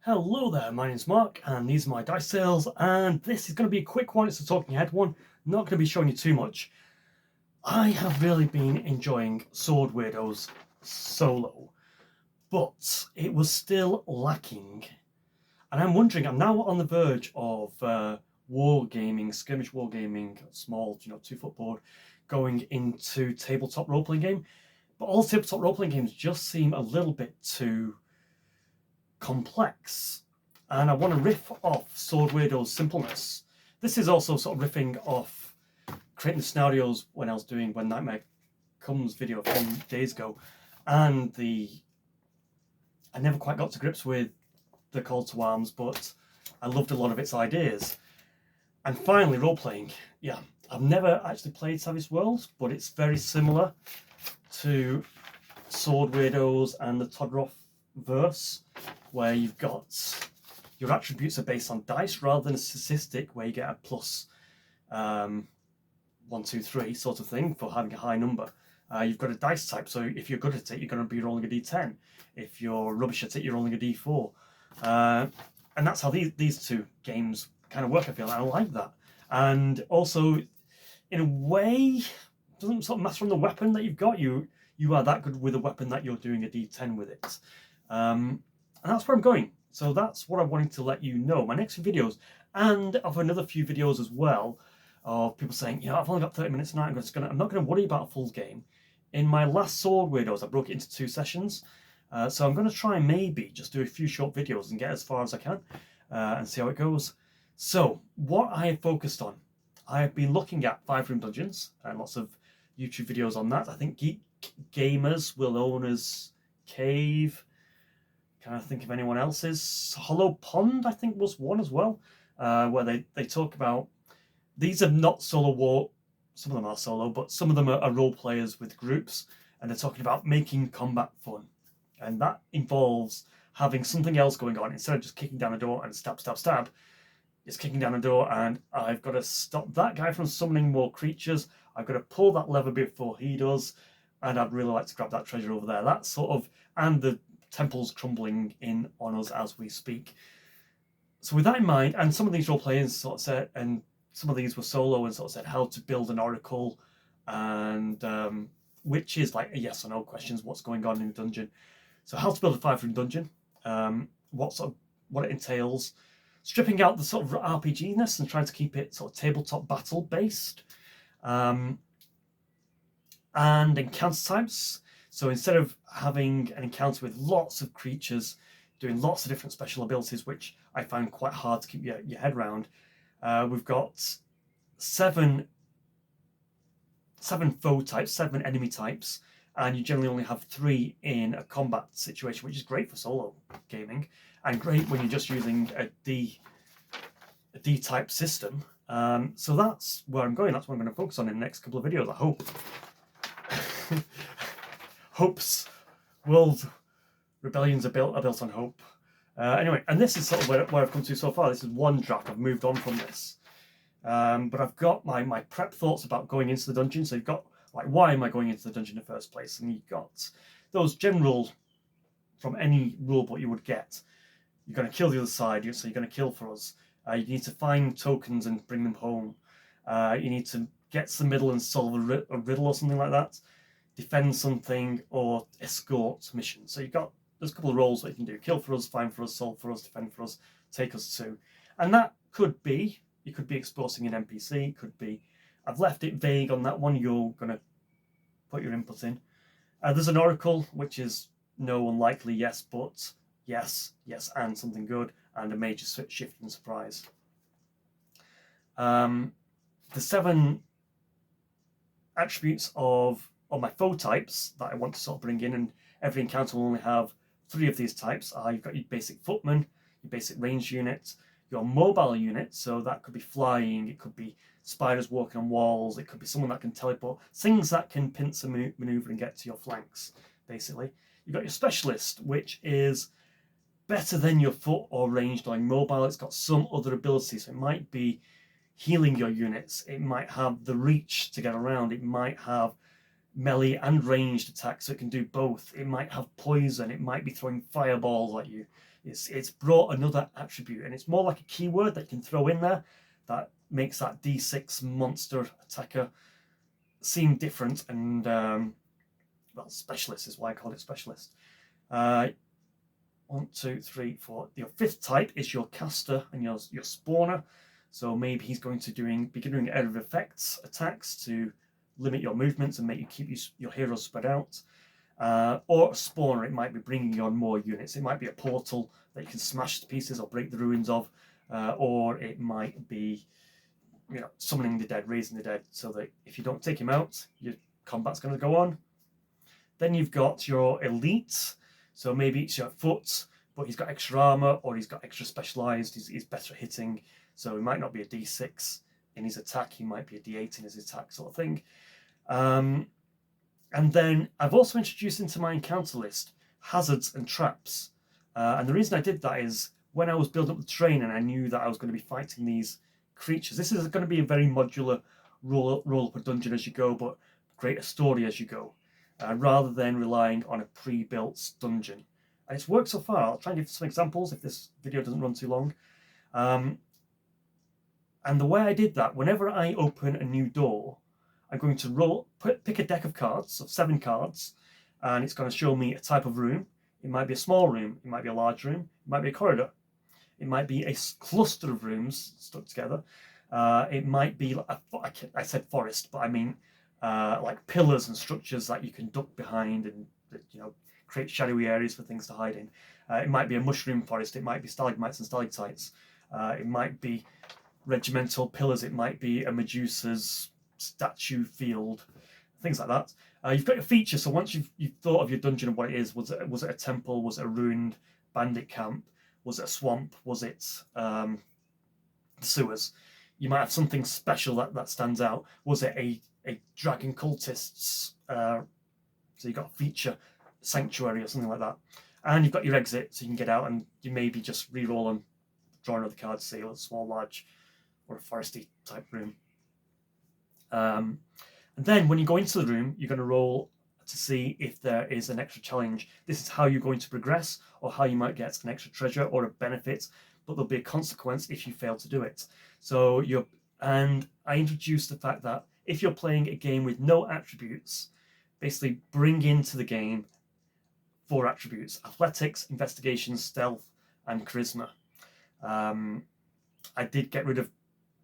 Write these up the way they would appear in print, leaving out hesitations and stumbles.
Hello there, my name's Mark, and these are my dice sales, and this is going to be a quick one. It's a talking head one, not going to be showing you too much. I have really been enjoying Sword Weirdos solo, but it was still lacking. And I'm wondering, I'm now on the verge of wargaming, skirmish wargaming, small, 2-foot board, going into tabletop role-playing game. But all tabletop role-playing games just seem a little bit too complex, and I want to riff off Sword Weirdos' simpleness. This is also sort of riffing off creating the scenarios when I was doing When Nightmare Comes video a few days ago, and I never quite got to grips with the Call to Arms, but I loved a lot of its ideas. And finally, role-playing. Yeah, I've never actually played Savage Worlds, but it's very similar to Sword Weirdos and the Todderoff verse, where you've got your attributes are based on dice rather than a statistic where you get a plus 1, 2, 3 sort of thing for having a high number. You've got a dice type, so if you're good at it, you're going to be rolling a d10. If you're rubbish at it, you're rolling a d4. And that's how these two games kind of work, I feel, and I like that. And also, in a way, it doesn't sort of matter on the weapon that you've got. You are that good with a weapon that you're doing a d10 with it. And that's where I'm going. So that's what I wanted to let you know. My next few videos, and of another few videos as well, of people saying, I've only got 30 minutes tonight, I'm not going to worry about a full game. In my last Sword Weirdos, I broke it into 2 sessions. So I'm going to try and maybe just do a few short videos and get as far as I can and see how it goes. So what I have focused on, I have been looking at 5-room dungeons and lots of YouTube videos on that. I think Geek Gamers will own as Cave. Can I think of anyone else's? Hollow Pond, I think, was one as well, where they talk about, these are not solo war, some of them are solo, but some of them are role players with groups, and they're talking about making combat fun. And that involves having something else going on. Instead of just kicking down a door and stab, stab, stab, it's kicking down a door and I've got to stop that guy from summoning more creatures. I've got to pull that lever before he does, and I'd really like to grab that treasure over there. That sort of, and the temple's crumbling in on us as we speak. So with that in mind, and some of these role players sort of said, and some of these were solo and sort of said how to build an oracle, and which is like a yes or no questions, what's going on in the dungeon. So how to build a 5-room dungeon, what it entails, stripping out the sort of RPG-ness and trying to keep it sort of tabletop battle based, and encounter types. So instead of having an encounter with lots of creatures, doing lots of different special abilities, which I find quite hard to keep your head around, we've got 7 foe types, 7 enemy types, and you generally only have 3 in a combat situation, which is great for solo gaming, and great when you're just using a D-type system. So that's where I'm going. That's what I'm going to focus on in the next couple of videos, I hope. Hopes, world rebellions are built on hope. Anyway, and this is sort of where I've come to so far. This is one draft. I've moved on from this. But I've got my prep thoughts about going into the dungeon. So you've got, like, why am I going into the dungeon in the first place? And you've got those general, from any rulebook you would get. You're going to kill the other side, so you're going to kill for us. You need to find tokens and bring them home. You need to get to the middle and solve a riddle or something like that. Defend something, or escort missions. So there's a couple of roles that you can do: kill for us, find for us, solve for us, defend for us, take us to. And that could be, you could be exporting an NPC, it could be, I've left it vague on that one, you're going to put your input in. There's an oracle, which is no, unlikely, yes, but, yes, and something good, and a major shift and surprise. The 7 attributes of my foe types that I want to sort of bring in, and every encounter will only have 3 of these types. You've got your basic footman, your basic range unit, your mobile unit, so that could be flying, it could be spiders walking on walls, it could be someone that can teleport, things that can pincer maneuver and get to your flanks, basically. You've got your specialist, which is better than your foot or ranged or mobile. It's got some other abilities, so it might be healing your units, it might have the reach to get around, it might have melee and ranged attacks, so it can do both. It might have poison, it might be throwing fireballs at you. It's brought another attribute, and it's more like a keyword that you can throw in there that makes that D6 monster attacker seem different. And well, specialist is why I call it specialist. 1, 2, 3, 4. Your fifth type is your caster and your spawner. So maybe he's going to be doing area of effects attacks to limit your movements and make you keep your heroes spread out. Or a spawner, it might be bringing on more units. It might be a portal that you can smash to pieces or break the ruins of, or it might be, summoning the dead, raising the dead, so that if you don't take him out, your combat's going to go on. Then you've got your elite, so maybe it's your foot, but he's got extra armor, or he's got extra specialized. He's better at hitting, so he might not be a D6 in his attack. He might be a D8 in his attack, sort of thing. And then I've also introduced into my encounter list hazards and traps. And the reason I did that is when I was building up the terrain and I knew that I was going to be fighting these creatures. This is going to be a very modular roll up a dungeon as you go, but create a story as you go, rather than relying on a pre-built dungeon. And it's worked so far. I'll try and give some examples if this video doesn't run too long. And the way I did that, whenever I open a new door, I'm going to pick a deck of cards, of 7 cards, and it's going to show me a type of room. It might be a small room, it might be a large room, it might be a corridor, it might be a cluster of rooms stuck together. It might be, I said forest, but I mean like pillars and structures that you can duck behind and create shadowy areas for things to hide in. It might be a mushroom forest, it might be stalagmites and stalactites, it might be regimental pillars, it might be a Medusa's statue field, things like that. You've got your features, so once you've thought of your dungeon and what it is, was it a temple, was it a ruined bandit camp, was it a swamp, was it the sewers? You might have something special that stands out. Was it a dragon cultists, so you've got a feature sanctuary or something like that. And you've got your exit, so you can get out and you maybe just re-roll and draw another card, say a small, large, or a foresty type room. And then when you go into the room, you're going to roll to see if there is an extra challenge. This is how you're going to progress, or how you might get an extra treasure or a benefit, but there'll be a consequence if you fail to do it. So and I introduced the fact that if you're playing a game with no attributes, basically bring into the game 4 attributes: athletics, investigation, stealth, and charisma. I did get rid of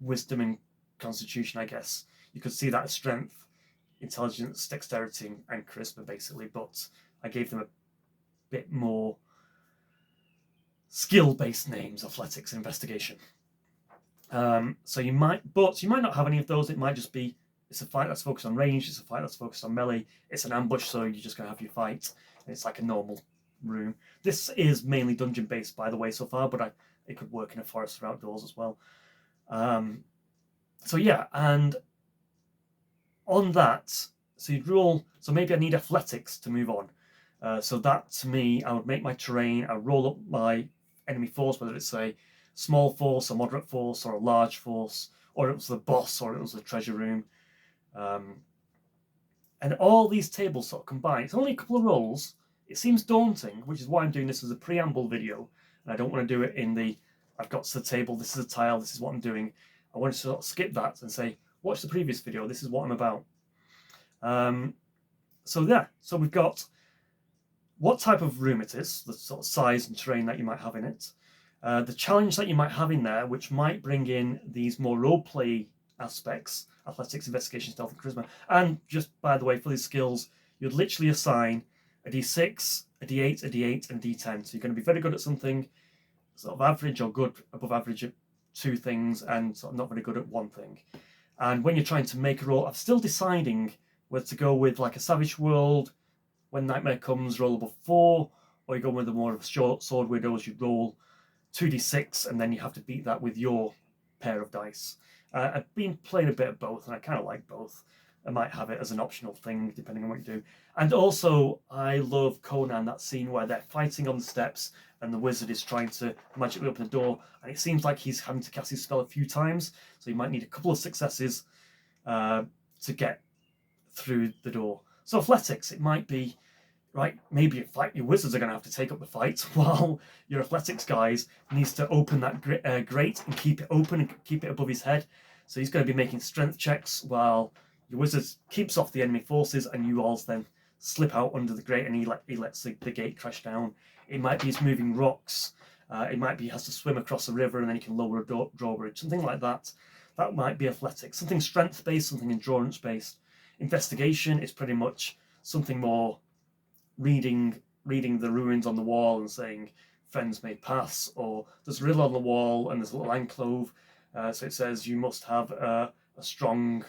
wisdom and constitution, I guess. You could see that as strength, intelligence, dexterity, and charisma, basically, but I gave them a bit more skill-based names: athletics and investigation. So you might not have any of those. It might just be, it's a fight that's focused on range, it's a fight that's focused on melee, it's an ambush, so you're just going to have your fight, and it's like a normal room. This is mainly dungeon-based, by the way, so far, but it could work in a forest or outdoors as well. So yeah, and on that, so you'd roll, so maybe I need athletics to move on. So that, to me, I would make my terrain, I roll up my enemy force, whether it's a small force, a moderate force, or a large force, or it was the boss, or it was the treasure room. And all these tables sort of combine. It's only a couple of rolls. It seems daunting, which is why I'm doing this as a preamble video. And I don't want to do it in the, I've got to the table, this is a tile, this is what I'm doing. I want to sort of skip that and say, watch the previous video, this is what I'm about. So we've got what type of room it is, the sort of size and terrain that you might have in it, the challenge that you might have in there, which might bring in these more roleplay aspects: athletics, investigation, stealth, and charisma. And just by the way, for these skills, you'd literally assign a D6, a D8, a D8, and a D10. So you're going to be very good at something, sort of average or good, above average at 2 things, and sort of not very good at 1 thing. And when you're trying to make a roll, I'm still deciding whether to go with like a Savage World, when Nightmare comes, roll above 4, or you go with a more of a short Sword Weirdos, you roll 2d6, and then you have to beat that with your pair of dice. I've been playing a bit of both, and I kind of like both. I might have it as an optional thing, depending on what you do. And also, I love Conan, that scene where they're fighting on the steps, and the wizard is trying to magically open the door, and it seems like he's having to cast his spell a few times, so you might need a couple of successes to get through the door. So athletics, it might be right, maybe your wizards are going to have to take up the fight while your athletics guys needs to open that grate and keep it open and keep it above his head. So he's going to be making strength checks while your wizards keeps off the enemy forces, and you all then slip out under the grate, and he lets the gate crash down. It might be he's moving rocks. It might be he has to swim across a river and then he can lower a drawbridge, something like that. That might be athletics. Something strength-based, something endurance-based. Investigation is pretty much something more reading the ruins on the wall and saying friends may pass, or there's a riddle on the wall and there's a little alcove, so it says you must have a strong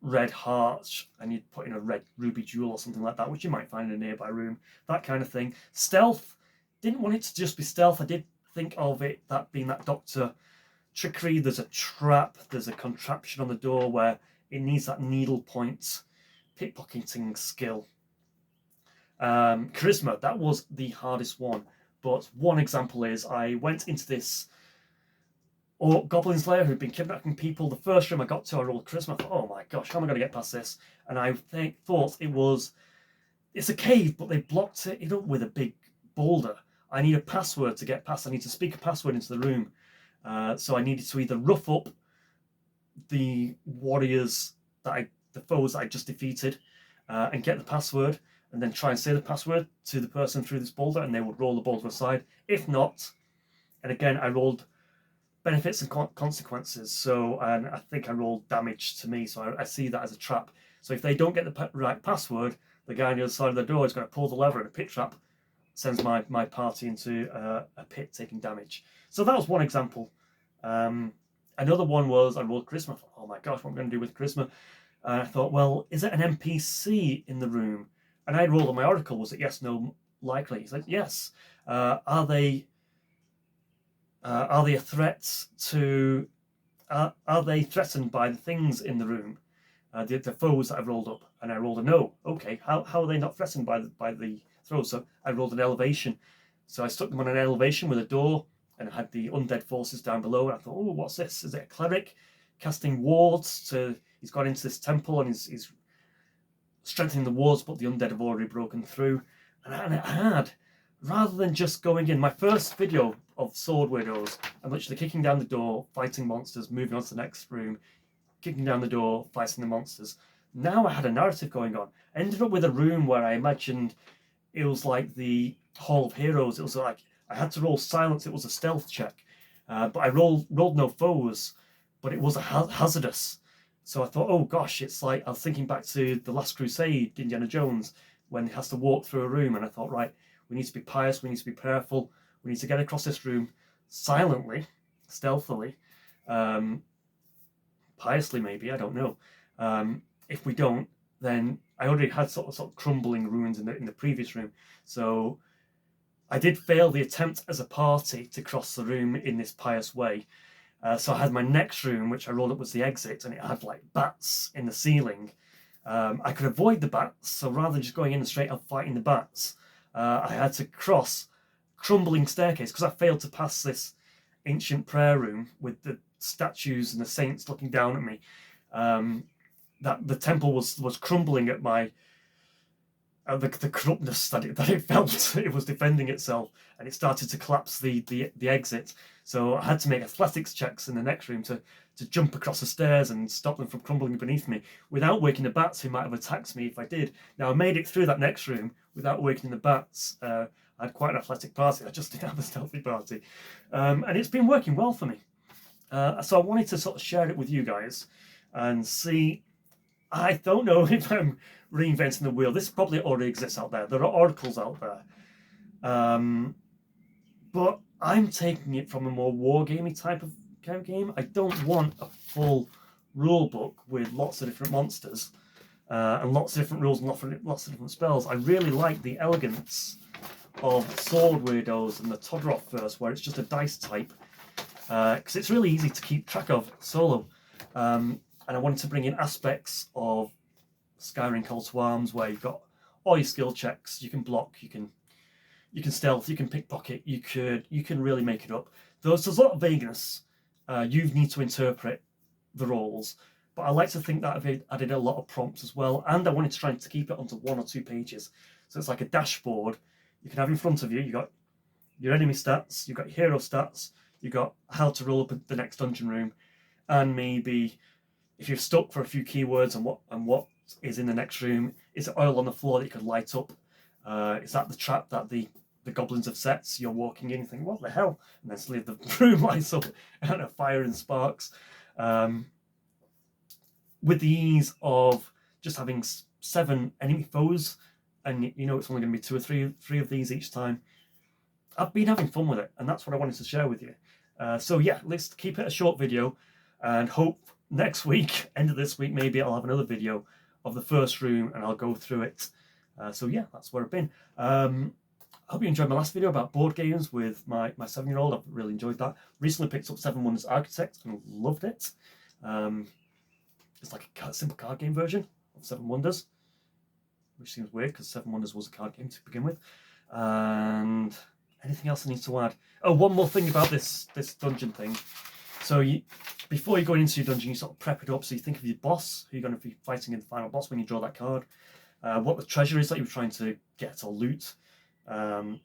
red heart, and you'd put in a red ruby jewel or something like that, which you might find in a nearby room, that kind of thing. Stealth, didn't want it to just be stealth. I did think of it that being that doctor trickery. There's a trap, there's a contraption on the door where it needs that needle point pickpocketing skill. Charisma, that was the hardest one, but one example is I went into this Goblin's Lair who'd been kidnapping people. The first room I got to, I rolled charisma. I thought, oh my gosh, how am I going to get past this? And I thought it's a cave, but they blocked it up with a big boulder. I need a password to get past. I need to speak a password into the room. So I needed to either rough up the warriors the foes that I just defeated, and get the password, and then try and say the password to the person through this boulder, and they would roll the boulder aside. If not, and again, I rolled benefits and consequences. So, and I think I rolled damage to me, so I see that as a trap. So if they don't get the right password, the guy on the other side of the door is going to pull the lever, and a pit trap sends my party into a pit taking damage. So that was one example. Another one was I rolled charisma. I thought, oh my gosh, what am I going to do with charisma? And I thought, well, is it an NPC in the room? And I rolled on my oracle. Was it yes, no, likely? He said yes. Are they a threat to? Are they threatened by the things in the room, the foes that I've rolled up? And I rolled a no. Okay, how are they not threatened by the throws? So I rolled an elevation. So I stuck them on an elevation with a door, and I had the undead forces down below. And I thought, oh, what's this? Is it a cleric casting wards to? He's gone into this temple and he's strengthening the wards, but the undead have already broken through. And I had, rather than just going in, my first video of Sword Weirdos, I'm literally kicking down the door, fighting monsters, moving on to the next room, kicking down the door, fighting the monsters. Now I had a narrative going on. I ended up with a room where I imagined it was like the Hall of Heroes. It was like I had to roll silence. It was a stealth check, but I rolled no foes, but it was a hazardous. So I thought, oh gosh, it's like I was thinking back to The Last Crusade, Indiana Jones, when he has to walk through a room, and I thought, right, we need to be pious, we need to be prayerful, we need to get across this room silently, stealthily, piously maybe, I don't know. If we don't, then I already had sort of crumbling ruins in the previous room. So I did fail the attempt as a party to cross the room in this pious way. So I had my next room, which I rolled up was the exit, and it had like bats in the ceiling. I could avoid the bats, so rather than just going in and straight up fighting the bats, I had to cross crumbling staircase because I failed to pass this ancient prayer room with the statues and the saints looking down at me. That the temple was crumbling at my the corruptness that it felt. It was defending itself, and it started to collapse the exit. So I had to make athletics checks in the next room to jump across the stairs and stop them from crumbling beneath me without waking the bats who might have attacked me if I did. Now I made it through that next room without waking the bats. I had quite an athletic party. I just didn't have a stealthy party, and it's been working well for me. So I wanted to sort of share it with you guys and see. I don't know if I'm reinventing the wheel. This probably already exists out there. There are articles out there. But I'm taking it from a more wargamey type of game. I don't want a full rule book with lots of different monsters and lots of different rules and lots of different spells. I really like the elegance of Sword Weirdos and the Todderoff verse, where it's just a dice type, because it's really easy to keep track of solo. And I wanted to bring in aspects of Skyrim Call to Arms, where you've got all your skill checks. You can block, you can stealth, you can pickpocket, you can really make it up. There's a lot of vagueness. You need to interpret the roles, but I like to think that I've added a lot of prompts as well, and I wanted to try to keep it onto 1 or 2 pages. So it's like a dashboard you can have in front of you. You got your enemy stats, you've got your hero stats, you've got how to roll up the next dungeon room, and maybe if you're stuck for a few keywords and what is in the next room, is it oil on the floor that you could light up? Is that the trap that the goblins have set? So you're walking in, you think, what the hell? And then suddenly the room lights up and a fire and sparks. With the ease of just having 7 enemy foes, and you know it's only going to be 2 or 3 of these each time, I've been having fun with it, and that's what I wanted to share with you. So yeah, let's keep it a short video, and hope next week, end of this week, maybe I'll have another video of the first room and I'll go through it. So yeah, that's where I've been. I hope you enjoyed my last video about board games with my 7-year-old. I've really enjoyed that. Recently picked up 7 Wonders Architect and loved it. It's like a simple card game version of 7 Wonders, which seems weird because 7 Wonders was a card game to begin with. And anything else I need to add? Oh, one more thing about this dungeon thing. So before you go into your dungeon, you sort of prep it up. So you think of your boss, who you're going to be fighting in the final boss when you draw that card. What the treasure is that you're trying to get or loot. The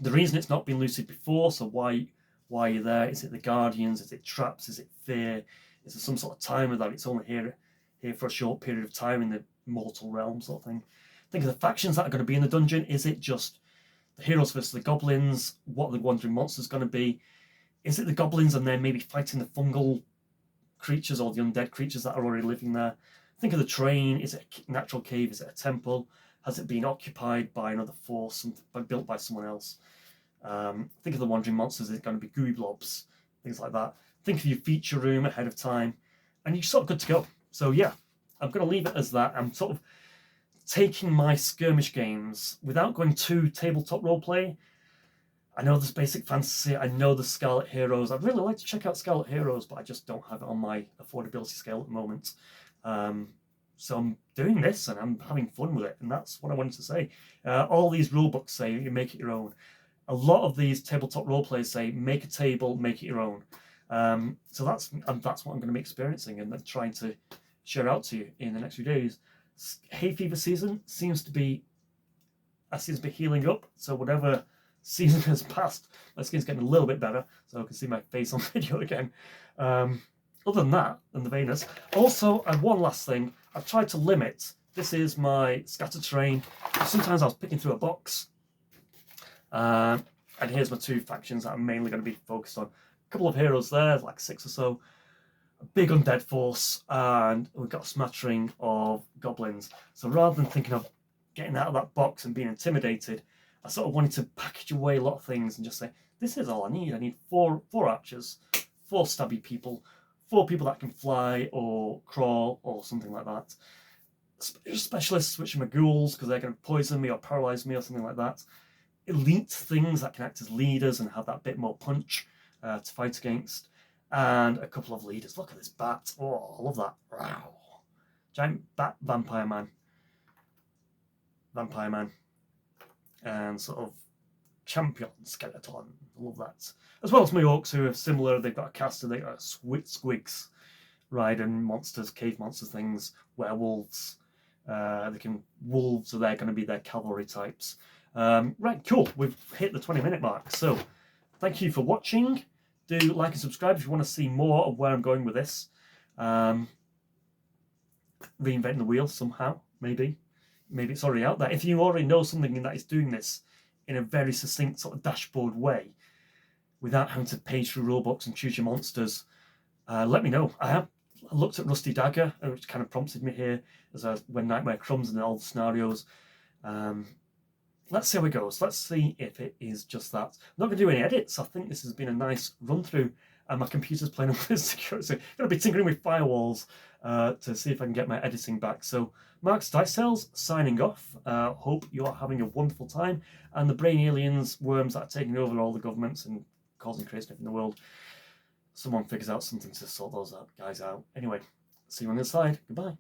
reason it's not been looted before, so why are you there? Is it the guardians? Is it traps? Is it fear? Is there some sort of timer that it's only here for a short period of time in the mortal realm sort of thing? Think of the factions that are going to be in the dungeon. Is it just the heroes versus the goblins? What are the wandering monsters going to be? Is it the goblins and then maybe fighting the fungal creatures or the undead creatures that are already living there? Think of the terrain. Is it a natural cave? Is it a temple? Has it been occupied by another force, built by someone else? Think of the wandering monsters. Is it going to be gooey blobs? Things like that. Think of your feature room ahead of time, and you're sort of good to go. So yeah, I'm going to leave it as that. I'm sort of taking my skirmish games without going too tabletop roleplay. I know there's basic fantasy. I know the Scarlet Heroes. I'd really like to check out Scarlet Heroes, but I just don't have it on my affordability scale at the moment. So I'm doing this and I'm having fun with it, and that's what I wanted to say. All these rule books say you make it your own. A lot of these tabletop role players say make a table, make it your own. So that's what I'm going to be experiencing and trying to share out to you in the next few days. Hay fever season seems to be healing up. So whatever season has passed, my skin's getting a little bit better, so I can see my face on video again. Other than that, than the Venus. Also, one last thing, I've tried to limit. This is my scattered terrain. Sometimes I was picking through a box, and here's my 2 factions that I'm mainly going to be focused on. A couple of heroes there, like 6 or so. A big undead force, and we've got a smattering of goblins. So rather than thinking of getting out of that box and being intimidated, I sort of wanted to package away a lot of things and just say, this is all I need. I need 4 archers, 4 stabby people, 4 people that can fly or crawl or something like that. Specialists, which are my ghouls, because they're going to poison me or paralyze me or something like that. Elite things that can act as leaders and have that bit more punch to fight against. And a couple of leaders. Look at this bat. Oh, I love that. Wow. Giant bat vampire man. And sort of champion skeleton. I love that. As well as my orcs, who are similar. They've got a caster. They've got squigs, riding monsters, cave monsters, things, werewolves. Wolves, so they're going to be their cavalry types. Right, cool. We've hit the 20-minute mark. So thank you for watching. Do like and subscribe if you want to see more of where I'm going with this. Reinventing the wheel somehow, maybe. Maybe it's already out there. If you already know something that is doing this in a very succinct sort of dashboard way, without having to page through rulebooks and choose your monsters, let me know. I looked at Rusty Dagger, which kind of prompted me here as when Nightmare comes and all the scenarios. Let's see how it goes. Let's see if it is just that. I'm not going to do any edits. I think this has been a nice run through, and my computer's playing with security. I'm going to be tinkering with firewalls to see if I can get my editing back. So, Mark's Dice Tales signing off. Hope you are having a wonderful time, and the brain aliens, worms that are taking over all the governments and causing craziness in the world. Someone figures out something to sort those guys out. Anyway, see you on the other side. Goodbye.